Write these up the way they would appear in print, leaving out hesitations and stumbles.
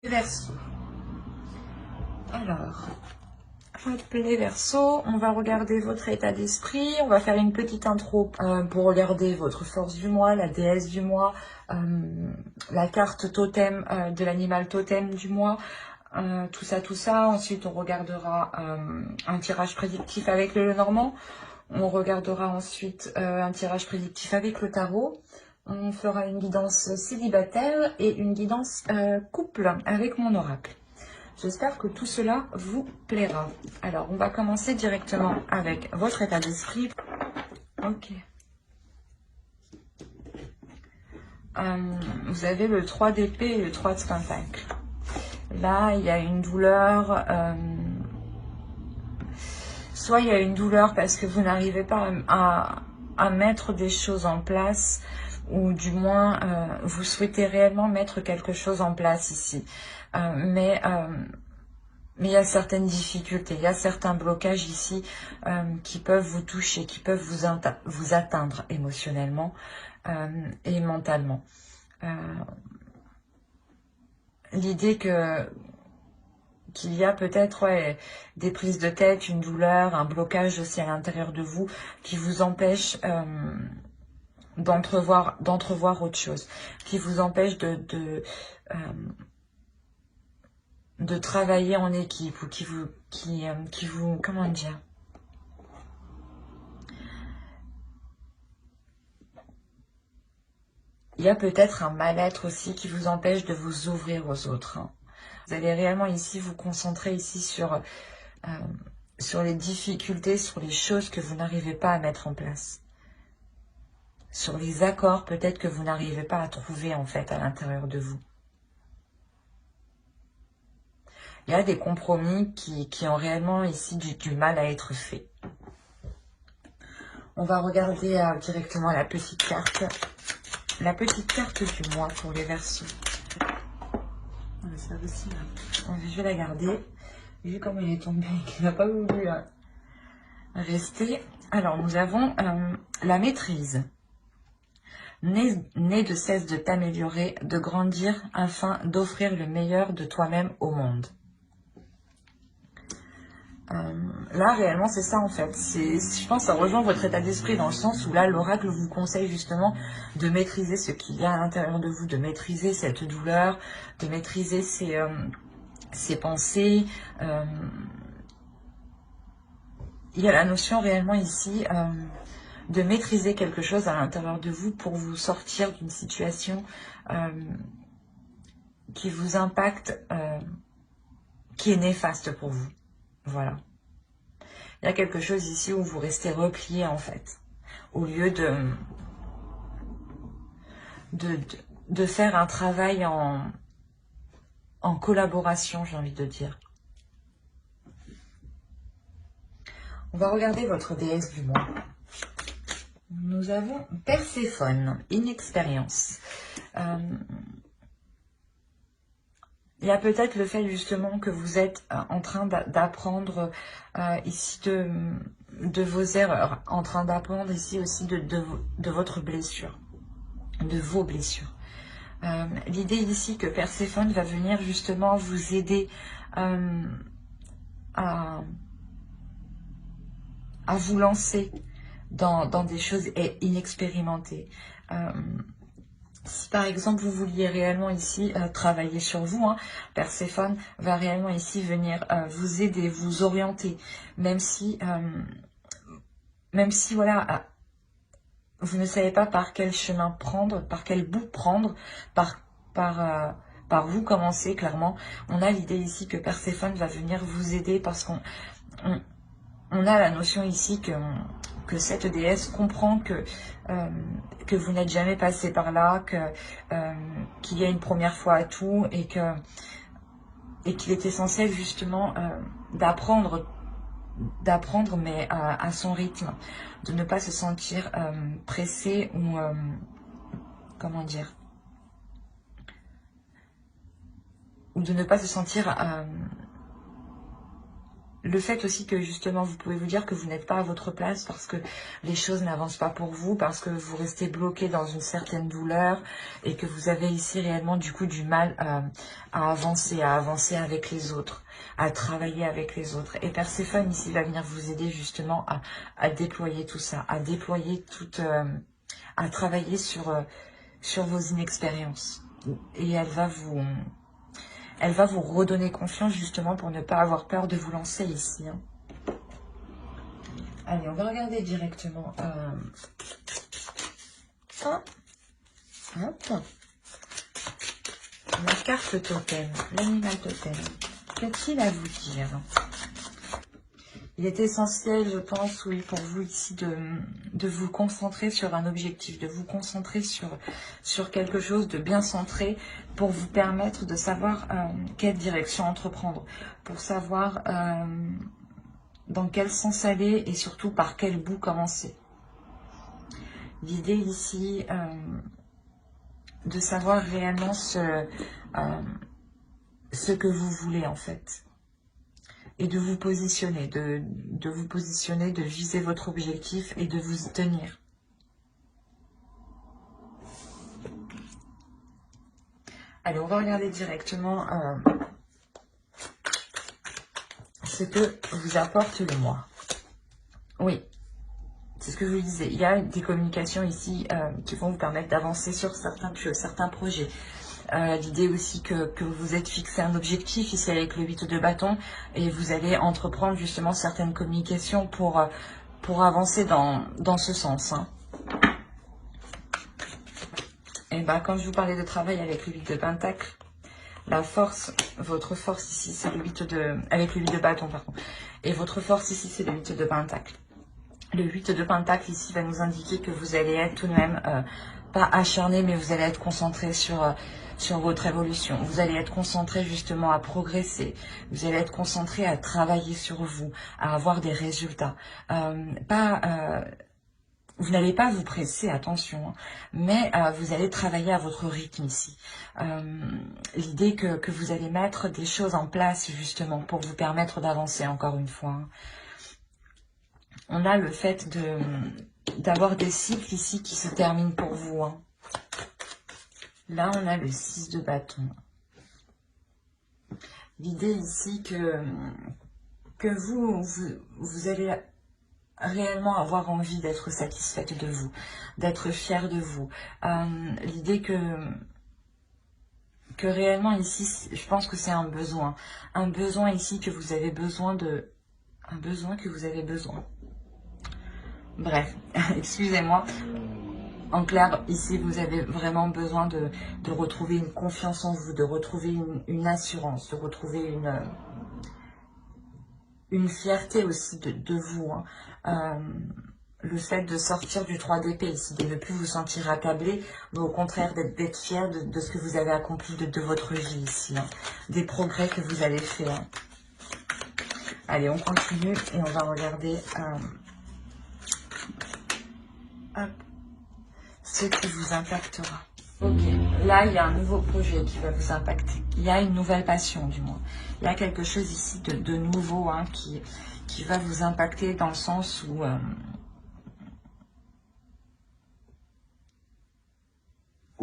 Verseau. Alors, hop, les Verseaux, on va regarder votre état d'esprit. On va faire une petite intro pour regarder votre force du mois, la déesse du mois, la carte totem de l'animal totem du mois. Tout ça. Ensuite, on regardera un tirage prédictif avec le Lenormand. On regardera ensuite un tirage prédictif avec le tarot. On fera une guidance célibataire et une guidance couple avec mon oracle. J'espère que tout cela vous plaira. Alors, on va commencer directement avec votre état d'esprit. Ok. Vous avez le 3 d'épée et le 3 de pentacle. Là, il y a une douleur. Soit il y a une douleur parce que vous n'arrivez pas à mettre des choses en place, ou du moins vous souhaitez réellement mettre quelque chose en place ici. Mais il y a certaines difficultés, il y a certains blocages ici qui peuvent vous toucher, qui peuvent vous atteindre émotionnellement et mentalement. L'idée qu'il y a peut-être des prises de tête, une douleur, un blocage aussi à l'intérieur de vous qui vous empêche d'entrevoir autre chose, qui vous empêche de travailler en équipe, ou qui vous, comment dire, il y a peut-être un mal-être aussi qui vous empêche de vous ouvrir aux autres. Vous allez réellement ici vous concentrer ici sur les difficultés, sur les choses que vous n'arrivez pas à mettre en place, sur les accords peut-être que vous n'arrivez pas à trouver en fait à l'intérieur de vous. Il y a des compromis qui ont réellement ici du mal à être faits. On va regarder directement la petite carte du mois pour les Verseaux. Ça aussi, là. Je vais la garder. Vu comme il est tombé et qu'il n'a pas voulu rester. Alors, nous avons la maîtrise. Né de cesse de t'améliorer, de grandir afin d'offrir le meilleur de toi-même au monde. Là, réellement, c'est ça en fait. Je pense que ça rejoint votre état d'esprit dans le sens où là, l'oracle vous conseille justement de maîtriser ce qu'il y a à l'intérieur de vous, de maîtriser cette douleur, de maîtriser ses pensées. Il y a la notion réellement ici de maîtriser quelque chose à l'intérieur de vous pour vous sortir d'une situation qui vous impacte, qui est néfaste pour vous. Voilà. Il y a quelque chose ici où vous restez replié en fait, au lieu de faire un travail en collaboration, j'ai envie de dire. On va regarder votre déesse du mois. Nous avons Perséphone, inexpérience. Il y a peut-être le fait justement que vous êtes en train d'apprendre ici de vos erreurs, en train d'apprendre ici aussi de votre blessure, de vos blessures. L'idée ici que Perséphone va venir justement vous aider à vous lancer dans des choses inexpérimentées. Si par exemple vous vouliez réellement ici travailler sur vous, Perséphone va réellement ici venir vous aider, vous orienter, même si voilà, vous ne savez pas par quel chemin prendre, par quel bout prendre, par vous commencer clairement. On a l'idée ici que Perséphone va venir vous aider parce qu'on a la notion ici que cette déesse comprend que vous n'êtes jamais passé par là, qu'il y a une première fois à tout et qu'il est essentiel justement d'apprendre mais à son rythme, de ne pas se sentir pressé ou comment dire, ou de ne pas se sentir le fait aussi que justement vous pouvez vous dire que vous n'êtes pas à votre place parce que les choses n'avancent pas pour vous, parce que vous restez bloqué dans une certaine douleur et que vous avez ici réellement du coup du mal à avancer avec les autres, à travailler avec les autres. Et Perséphone ici va venir vous aider justement à déployer tout ça, à déployer à travailler sur vos inexpériences. Et elle va vous redonner confiance justement pour ne pas avoir peur de vous lancer ici. Hein. Allez, on va regarder directement. Hop. La carte totem, l'animal totem. Qu'a-t-il à vous dire? Il est essentiel, je pense, oui, pour vous ici de vous concentrer sur un objectif, de vous concentrer sur quelque chose de bien centré pour vous permettre de savoir quelle direction entreprendre, pour savoir dans quel sens aller et surtout par quel bout commencer. L'idée ici, de savoir réellement ce que vous voulez en fait. Et de vous positionner, de vous positionner, de viser votre objectif et de vous y tenir. Allez, on va regarder directement ce que vous apporte le mois. Oui, c'est ce que je vous disais. Il y a des communications ici qui vont vous permettre d'avancer sur certains projets. L'idée aussi que vous êtes fixé un objectif ici avec le 8 de bâton et vous allez entreprendre justement certaines communications pour avancer dans ce sens. Hein. Et ben, quand je vous parlais de travail avec le 8 de pentacle, la force, votre force ici c'est le 8 de... avec le 8 de bâton pardon. Et votre force ici c'est le 8 de pentacle. Le 8 de pentacle ici va nous indiquer que vous allez être tout de même, pas acharné, mais vous allez être concentré sur votre évolution. Vous allez être concentré justement à progresser. Vous allez être concentré à travailler sur vous, à avoir des résultats. Vous n'allez pas vous presser, attention, hein, mais vous allez travailler à votre rythme ici. L'idée que vous allez mettre des choses en place justement pour vous permettre d'avancer encore une fois. Hein. On a le fait d'avoir des cycles ici qui se terminent pour vous. Hein. Là, on a le 6 de bâton. L'idée ici que vous allez réellement avoir envie d'être satisfaite de vous, d'être fière de vous. L'idée que réellement ici, je pense que c'est un besoin ici que vous avez besoin de... Un besoin que vous avez besoin. Bref, excusez-moi. En clair, ici, vous avez vraiment besoin de retrouver une confiance en vous, de retrouver une assurance, de retrouver une fierté aussi de vous. Hein. Le fait de sortir du 3 d'épée ici, de ne plus vous sentir accablé, mais au contraire d'être fier de ce que vous avez accompli de votre vie ici, hein. Des progrès que vous avez faits. Hein. Allez, on continue et on va regarder... hop. Ce qui vous impactera. Ok, là il y a un nouveau projet qui va vous impacter. Il y a une nouvelle passion du moins. Il y a quelque chose ici de nouveau hein, qui va vous impacter dans le sens où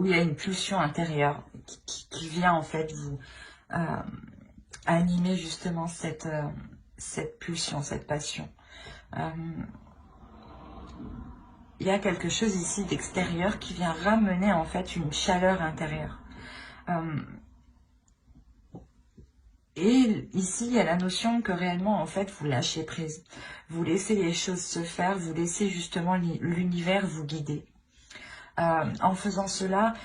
il y a une pulsion intérieure qui vient en fait vous animer justement cette pulsion, cette passion. Il y a quelque chose ici d'extérieur qui vient ramener en fait une chaleur intérieure. Et ici, il y a la notion que réellement, en fait, vous lâchez prise. Vous laissez les choses se faire, vous laissez justement l'univers vous guider. En faisant cela,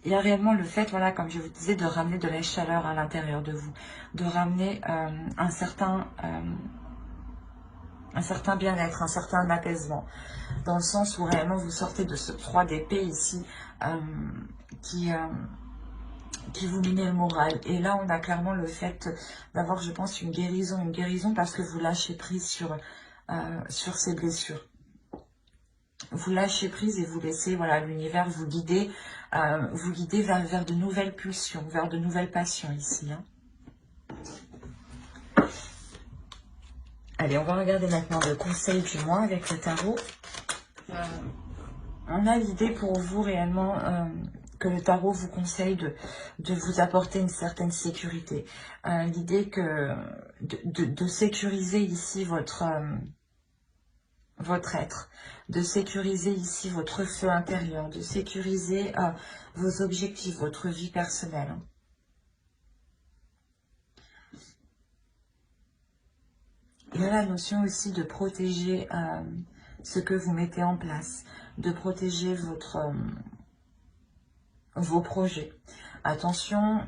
il y a réellement le fait, voilà, comme je vous disais, de ramener de la chaleur à l'intérieur de vous. De ramener un certain bien-être, un certain apaisement. Dans le sens où réellement vous sortez de ce 3 d'épée ici qui vous minait le moral. Et là, on a clairement le fait d'avoir, je pense, une guérison parce que vous lâchez prise sur ces blessures. Vous lâchez prise et vous laissez voilà, l'univers vous guider vers de nouvelles pulsions, vers de nouvelles passions ici. Hein. Allez, on va regarder maintenant le conseil du mois avec le tarot. On a l'idée pour vous réellement que le tarot vous conseille de vous apporter une certaine sécurité. L'idée que de sécuriser ici votre être, de sécuriser ici votre feu intérieur, de sécuriser vos objectifs, votre vie personnelle. Il y a la notion aussi de protéger ce que vous mettez en place, de protéger vos projets. Attention,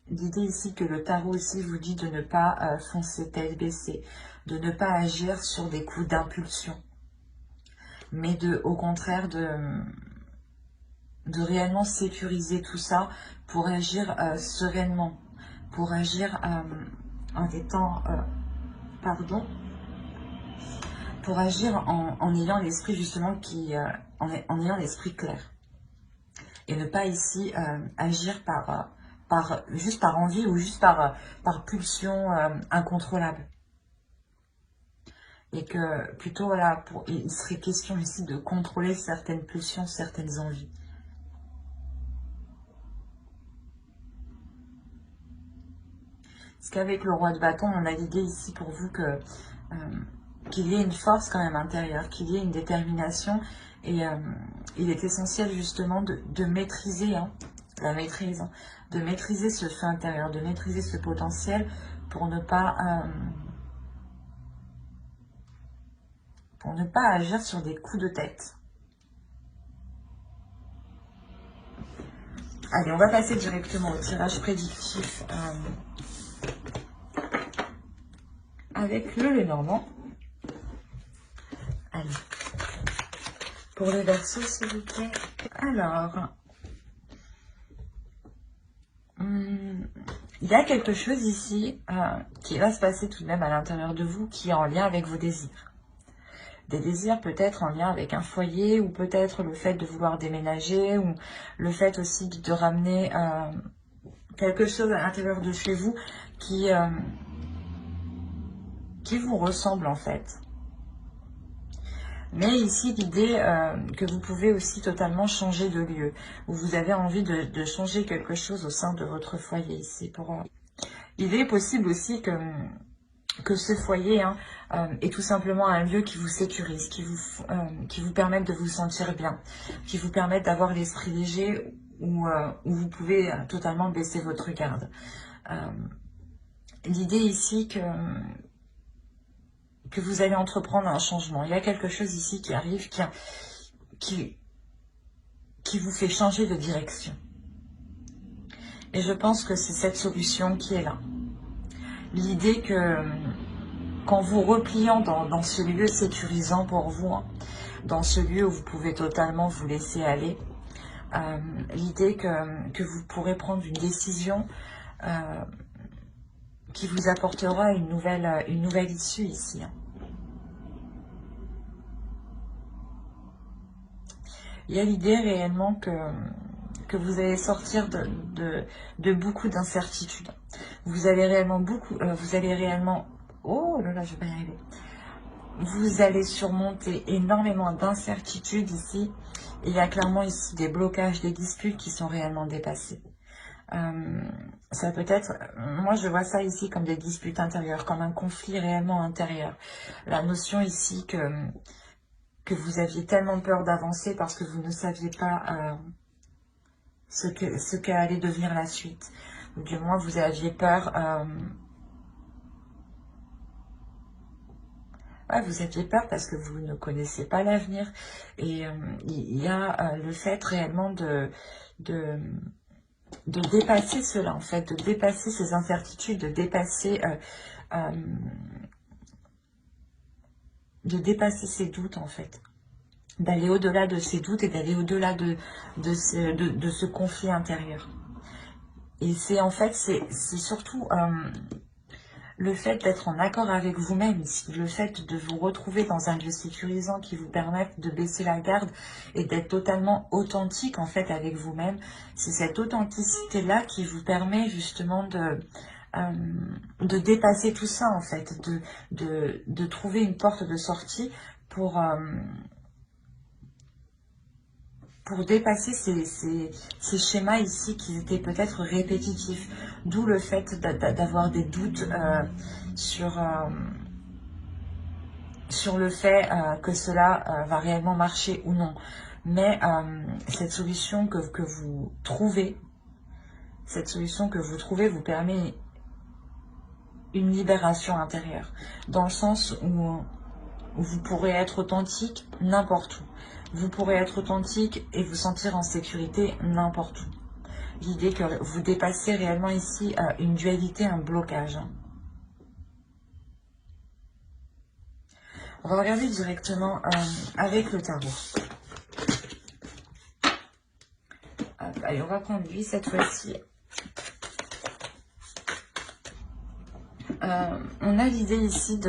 l'idée ici que le tarot aussi vous dit de ne pas foncer tête baissée, de ne pas agir sur des coups d'impulsion, mais au contraire de réellement sécuriser tout ça pour agir sereinement, pour agir en étant, pour agir en ayant l'esprit justement en ayant l'esprit clair. Et ne pas ici agir juste par envie ou juste par pulsion incontrôlable. Et que plutôt, voilà, il serait question ici de contrôler certaines pulsions, certaines envies. Parce qu'avec le roi de bâton, on a l'idée ici pour vous que qu'il y ait une force quand même intérieure, qu'il y ait une détermination. Et il est essentiel justement de maîtriser la maîtrise, de maîtriser ce feu intérieur, de maîtriser ce potentiel pour ne pas agir sur des coups de tête. Allez, on va passer directement au tirage prédictif avec le Lenormand. Allez. Pour les Verseaux, s'il vous plaît. Alors, il y a quelque chose ici qui va se passer tout de même à l'intérieur de vous qui est en lien avec vos désirs. Des désirs peut-être en lien avec un foyer ou peut-être le fait de vouloir déménager ou le fait aussi de ramener quelque chose à l'intérieur de chez vous qui vous ressemble en fait. Mais ici, l'idée que vous pouvez aussi totalement changer de lieu, où vous avez envie de changer quelque chose au sein de votre foyer ici. Il est possible aussi que ce foyer est tout simplement un lieu qui vous sécurise, qui vous permette de vous sentir bien, qui vous permette d'avoir l'esprit léger, où vous pouvez totalement baisser votre garde. L'idée ici que vous allez entreprendre un changement. Il y a quelque chose ici qui arrive, qui vous fait changer de direction. Et je pense que c'est cette solution qui est là. L'idée que, qu'en vous repliant dans ce lieu sécurisant pour vous, dans ce lieu où vous pouvez totalement vous laisser aller, l'idée que vous pourrez prendre une décision qui vous apportera une nouvelle issue ici. Il y a l'idée réellement que vous allez sortir de beaucoup d'incertitudes. Vous allez réellement oh là là, je vais pas y arriver. Vous allez surmonter énormément d'incertitudes ici. Et il y a clairement ici des blocages, des disputes qui sont réellement dépassés. Ça peut être, moi je vois ça ici comme des disputes intérieures, comme un conflit réellement intérieur. La notion ici que vous aviez tellement peur d'avancer parce que vous ne saviez pas ce qu'allait devenir la suite. Ou du moins, vous aviez peur... vous aviez peur parce que vous ne connaissez pas l'avenir. Et il y a le fait réellement de dépasser cela, en fait, de dépasser ces incertitudes, de dépasser ces doutes, en fait. D'aller au-delà de ces doutes et d'aller au-delà de ce conflit intérieur. Et c'est en fait, c'est surtout le fait d'être en accord avec vous-même, le fait de vous retrouver dans un lieu sécurisant qui vous permette de baisser la garde et d'être totalement authentique en fait avec vous-même. C'est cette authenticité-là qui vous permet justement de dépasser tout ça en fait, de trouver une porte de sortie pour dépasser ces schémas ici qui étaient peut-être répétitifs. D'où le fait d'avoir des doutes sur le fait que cela va réellement marcher ou non. Mais cette solution que vous trouvez, vous permet une libération intérieure. Dans le sens où vous pourrez être authentique n'importe où. Vous pourrez être authentique et vous sentir en sécurité n'importe où. L'idée que vous dépassez réellement ici une dualité, un blocage. On va regarder directement avec le tarot. Allez, on va prendre lui cette fois-ci. On a l'idée ici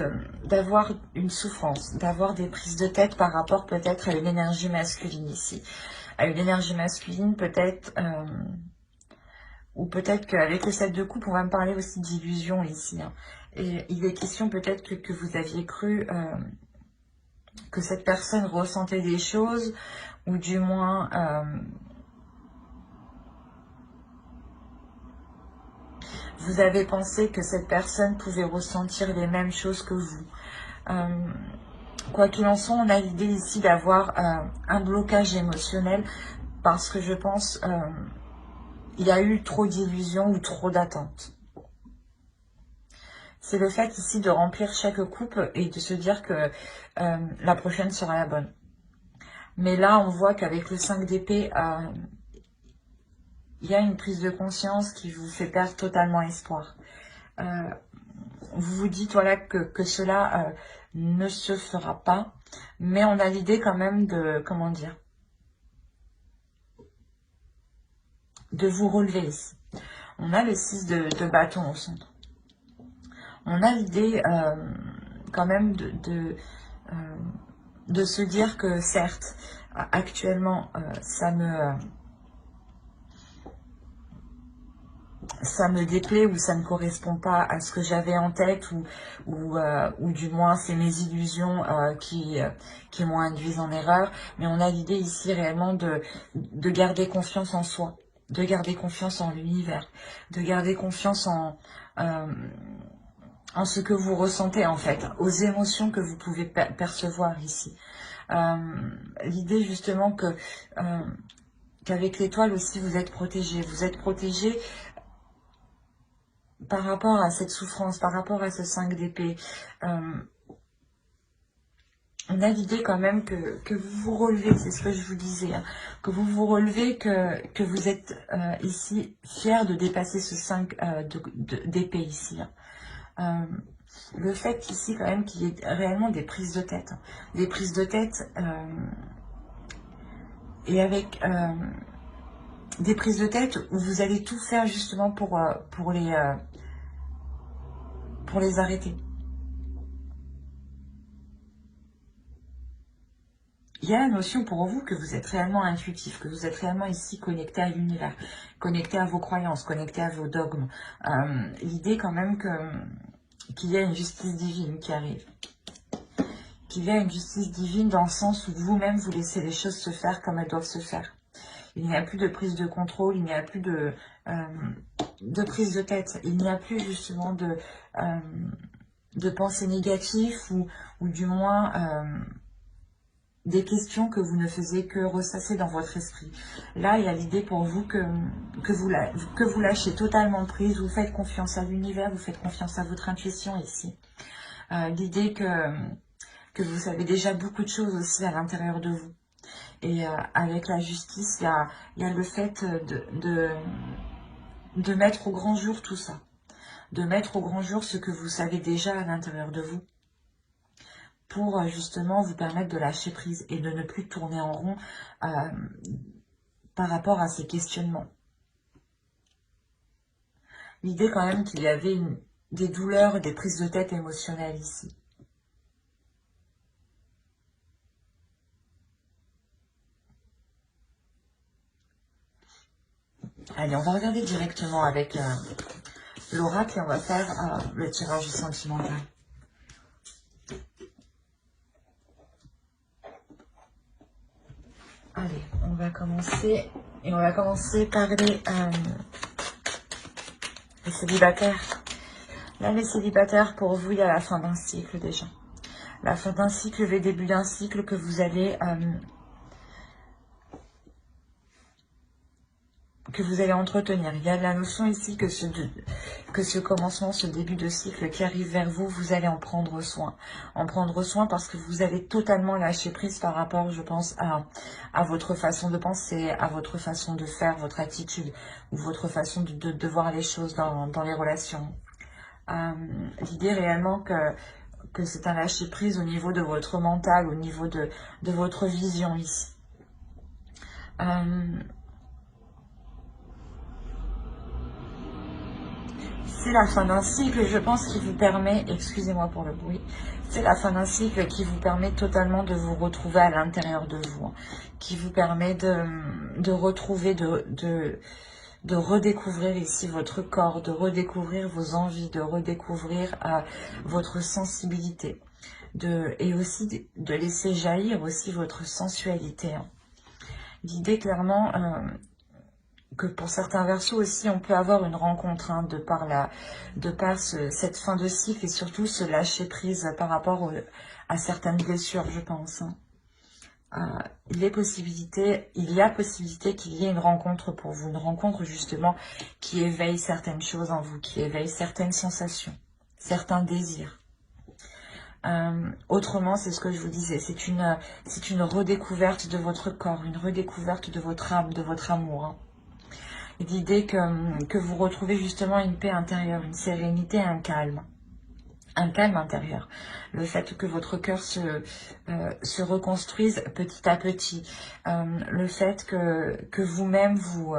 d'avoir une souffrance, d'avoir des prises de tête par rapport peut-être à une énergie masculine ici. À une énergie masculine peut-être, ou peut-être qu'avec le 7 de coupe, on va me parler aussi d'illusion ici. Hein. Et il est question peut-être que vous aviez cru que cette personne ressentait des choses, ou du moins... vous avez pensé que cette personne pouvait ressentir les mêmes choses que vous. Quoi qu'il en soit, on a l'idée ici d'avoir un blocage émotionnel parce que je pense il y a eu trop d'illusions ou trop d'attentes. C'est le fait ici de remplir chaque coupe et de se dire que la prochaine sera la bonne. Mais là, on voit qu'avec le 5 d'épée, il y a une prise de conscience qui vous fait perdre totalement espoir. Vous vous dites voilà que cela ne se fera pas, mais on a l'idée quand même de, comment dire, de vous relever ici. On a le 6 de bâton au centre. On a l'idée quand même de se dire que certes, actuellement, ça me déplaît ou ça ne correspond pas à ce que j'avais en tête ou du moins c'est mes illusions qui m'ont induit en erreur. Mais on a l'idée ici réellement de garder confiance en soi, de garder confiance en l'univers, de garder confiance en ce que vous ressentez en fait, aux émotions que vous pouvez percevoir ici. L'idée justement que qu'avec l'étoile aussi vous êtes protégé. Vous êtes protégé par rapport à cette souffrance, par rapport à ce 5 d'épée. On a l'idée quand même que vous vous relevez, c'est ce que je vous disais, hein, que vous vous relevez, que vous êtes ici fier de dépasser ce 5 d'épée ici. Hein. Le fait ici quand même qu'il y ait réellement des prises de tête. Hein, des prises de tête et avec des prises de tête où vous allez tout faire justement pour les arrêter. Il y a la notion pour vous que vous êtes réellement intuitif, que vous êtes réellement ici connecté à l'univers, connecté à vos croyances, connecté à vos dogmes. L'idée quand même qu'il y a une justice divine qui arrive. Qu'il y a une justice divine dans le sens où vous-même vous laissez les choses se faire comme elles doivent se faire. Il n'y a plus de prise de contrôle, il n'y a plus de prise de tête, il n'y a plus justement de pensées négatives ou du moins des questions que vous ne faisiez que ressasser dans votre esprit. Là, il y a l'idée pour vous que vous lâchez totalement prise, vous faites confiance à l'univers, vous faites confiance à votre intuition ici. L'idée que vous savez déjà beaucoup de choses aussi à l'intérieur de vous. Et avec la justice, il y a le fait de mettre au grand jour tout ça. De mettre au grand jour ce que vous savez déjà à l'intérieur de vous. Pour justement vous permettre de lâcher prise et de ne plus tourner en rond par rapport à ces questionnements. L'idée quand même qu'il y avait des douleurs, des prises de tête émotionnelles ici. Allez, on va regarder directement avec l'oracle et on va faire le tirage sentimental. Allez, on va commencer. Et on va commencer par les célibataires. Là, les célibataires, pour vous, il y a la fin d'un cycle déjà. La fin d'un cycle, le début d'un cycle que vous allez entretenir. Il y a la notion ici que ce commencement, ce début de cycle qui arrive vers vous, vous allez en prendre soin. En prendre soin parce que vous allez totalement lâcher prise par rapport, je pense, à votre façon de penser, à votre façon de faire, votre attitude, ou votre façon de voir les choses dans les relations. L'idée réellement que c'est un lâcher prise au niveau de votre mental, au niveau de votre vision ici. C'est la fin d'un cycle, je pense, qui vous permet, excusez-moi pour le bruit, c'est la fin d'un cycle qui vous permet totalement de vous retrouver à l'intérieur de vous, qui vous permet de retrouver, de redécouvrir ici votre corps, de redécouvrir vos envies, de redécouvrir votre sensibilité, et aussi de laisser jaillir aussi votre sensualité. L'idée clairement que pour certains versos aussi, on peut avoir une rencontre de par cette fin de cycle et surtout se lâcher prise par rapport à certaines blessures, je pense. Il y a possibilité qu'il y ait une rencontre pour vous, une rencontre justement qui éveille certaines choses en vous, qui éveille certaines sensations, certains désirs. Autrement, c'est ce que je vous disais, c'est une redécouverte de votre corps, une redécouverte de votre âme, de votre amour. L'idée que vous retrouvez justement une paix intérieure, une sérénité, un calme intérieur. Le fait que votre cœur se reconstruise petit à petit. Le fait que vous-même, vous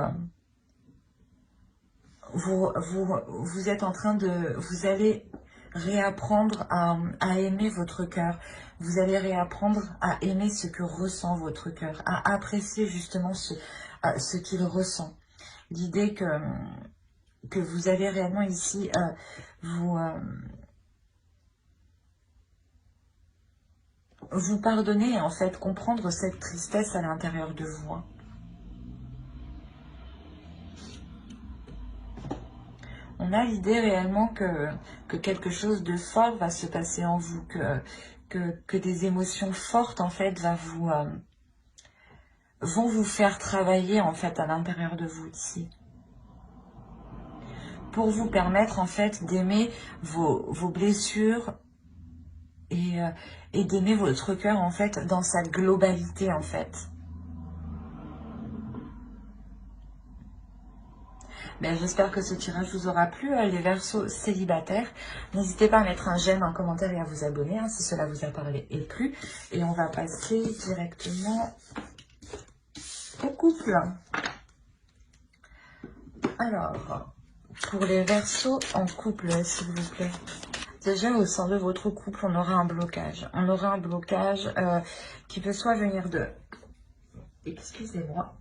êtes en train vous allez réapprendre à aimer votre cœur. Vous allez réapprendre à aimer ce que ressent votre cœur, à apprécier justement ce qu'il ressent. L'idée que vous allez réellement ici vous pardonner et en fait comprendre cette tristesse à l'intérieur de vous. On a l'idée réellement que quelque chose de fort va se passer en vous, que des émotions fortes en fait vont vous faire travailler en fait à l'intérieur de vous ici. Pour vous permettre en fait d'aimer vos blessures et d'aimer votre cœur en fait dans sa globalité en fait. Ben, j'espère que ce tirage vous aura plu, les versos célibataires. N'hésitez pas à mettre un j'aime, un commentaire et à vous abonner si cela vous a parlé et plu. Et on va passer directement au couple. Alors, pour les versos en couple, s'il vous plaît. Déjà, au sein de votre couple, on aura un blocage. On aura un blocage qui peut soit venir de... Excusez-moi.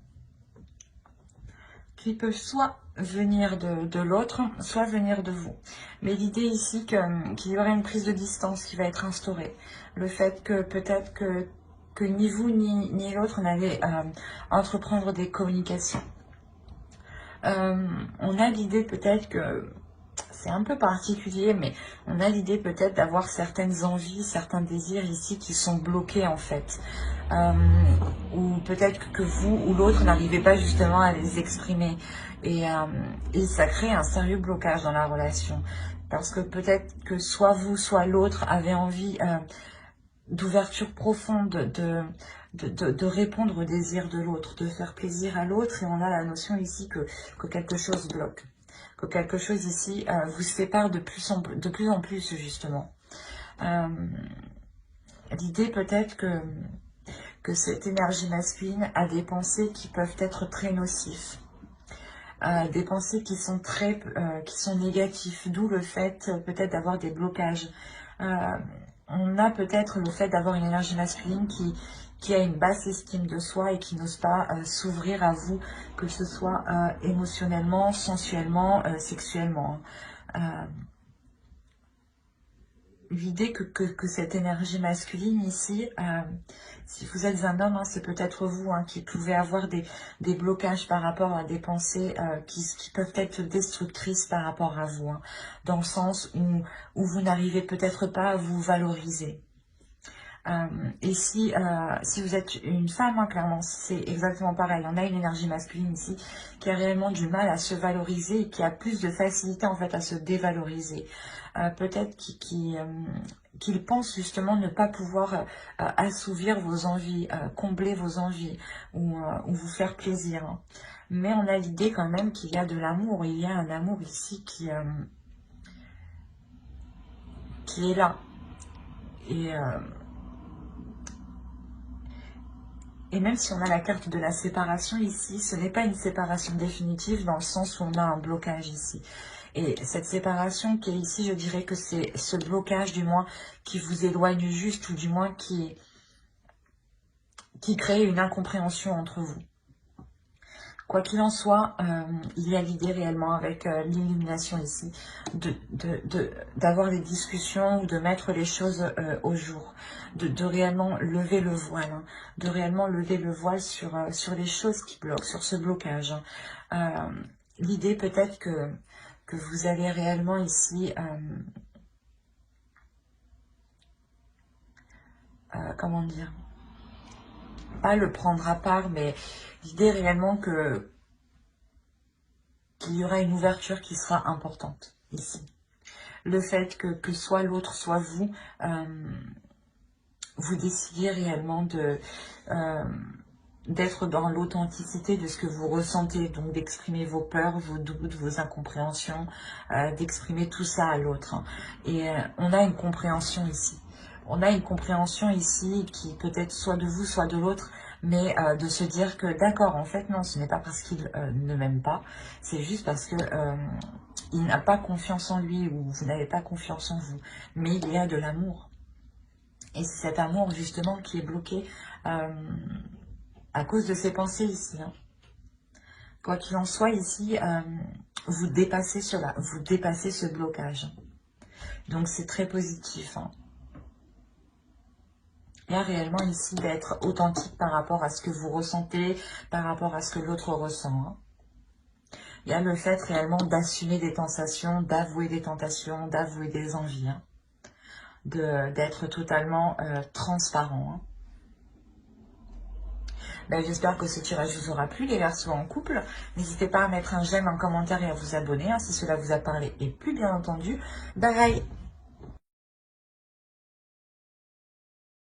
Qui peut soit venir de l'autre, soit venir de vous. Mais l'idée ici qu'il y aura une prise de distance qui va être instaurée. Le fait que peut-être que ni vous ni l'autre n'allez entreprendre des communications. On a l'idée peut-être que... C'est un peu particulier, mais on a l'idée peut-être d'avoir certaines envies, certains désirs ici qui sont bloqués en fait. Ou peut-être que vous ou l'autre n'arrivez pas justement à les exprimer. Et ça crée un sérieux blocage dans la relation. Parce que peut-être que soit vous, soit l'autre avait envie d'ouverture profonde, de répondre aux désirs de l'autre, de faire plaisir à l'autre. Et on a la notion ici que quelque chose bloque. Que quelque chose ici vous sépare de plus en plus justement. L'idée peut-être que cette énergie masculine a des pensées qui peuvent être très nocives. Des pensées qui sont négatives, d'où le fait peut-être d'avoir des blocages. On a peut-être le fait d'avoir une énergie masculine qui a une basse estime de soi et qui n'ose pas s'ouvrir à vous, que ce soit émotionnellement, sensuellement, sexuellement. L'idée que cette énergie masculine ici, si vous êtes un homme, hein, c'est peut-être vous hein, qui pouvez avoir des blocages par rapport à des pensées qui peuvent être destructrices par rapport à vous, hein, dans le sens où vous n'arrivez peut-être pas à vous valoriser. Et si vous êtes une femme, hein, clairement, c'est exactement pareil. On a une énergie masculine ici qui a réellement du mal à se valoriser et qui a plus de facilité en fait à se dévaloriser. Peut-être qu'il pense justement ne pas pouvoir assouvir vos envies, combler vos envies ou vous faire plaisir. Hein. Mais on a l'idée quand même qu'il y a de l'amour. Il y a un amour ici qui est là. Et même si on a la carte de la séparation ici, ce n'est pas une séparation définitive dans le sens où on a un blocage ici. Et cette séparation qui est ici, je dirais que c'est ce blocage du moins qui vous éloigne juste ou du moins qui crée une incompréhension entre vous. Quoi qu'il en soit, il y a l'idée réellement avec l'illumination ici d'avoir des discussions ou de mettre les choses au jour, de réellement lever le voile, hein, de réellement lever le voile sur les choses qui bloquent, sur ce blocage. Hein. L'idée peut-être que vous allez réellement ici, comment dire, pas le prendre à part, mais l'idée réellement qu'il y aura une ouverture qui sera importante ici. Le fait que soit l'autre, soit vous, vous décidiez réellement d'être dans l'authenticité de ce que vous ressentez, donc d'exprimer vos peurs, vos doutes, vos incompréhensions, d'exprimer tout ça à l'autre. Et on a une compréhension ici. On a une compréhension ici qui peut être soit de vous, soit de l'autre, mais de se dire que d'accord, en fait, non, ce n'est pas parce qu'il ne m'aime pas, c'est juste parce que il n'a pas confiance en lui ou vous n'avez pas confiance en vous. Mais il y a de l'amour. Et c'est cet amour, justement, qui est bloqué à cause de ces pensées ici. Hein. Quoi qu'il en soit, ici, vous dépassez cela, vous dépassez ce blocage. Donc, c'est très positif. Hein. Il y a réellement ici d'être authentique par rapport à ce que vous ressentez, par rapport à ce que l'autre ressent. Hein. Il y a le fait réellement d'assumer des tentations, d'avouer des tentations, d'avouer des envies. Hein. D'être totalement transparent. Hein. Ben, j'espère que ce tirage vous aura plu, les Verseaux en couple. N'hésitez pas à mettre un j'aime, un commentaire et à vous abonner hein, si cela vous a parlé. Et plus bien entendu, bye bye.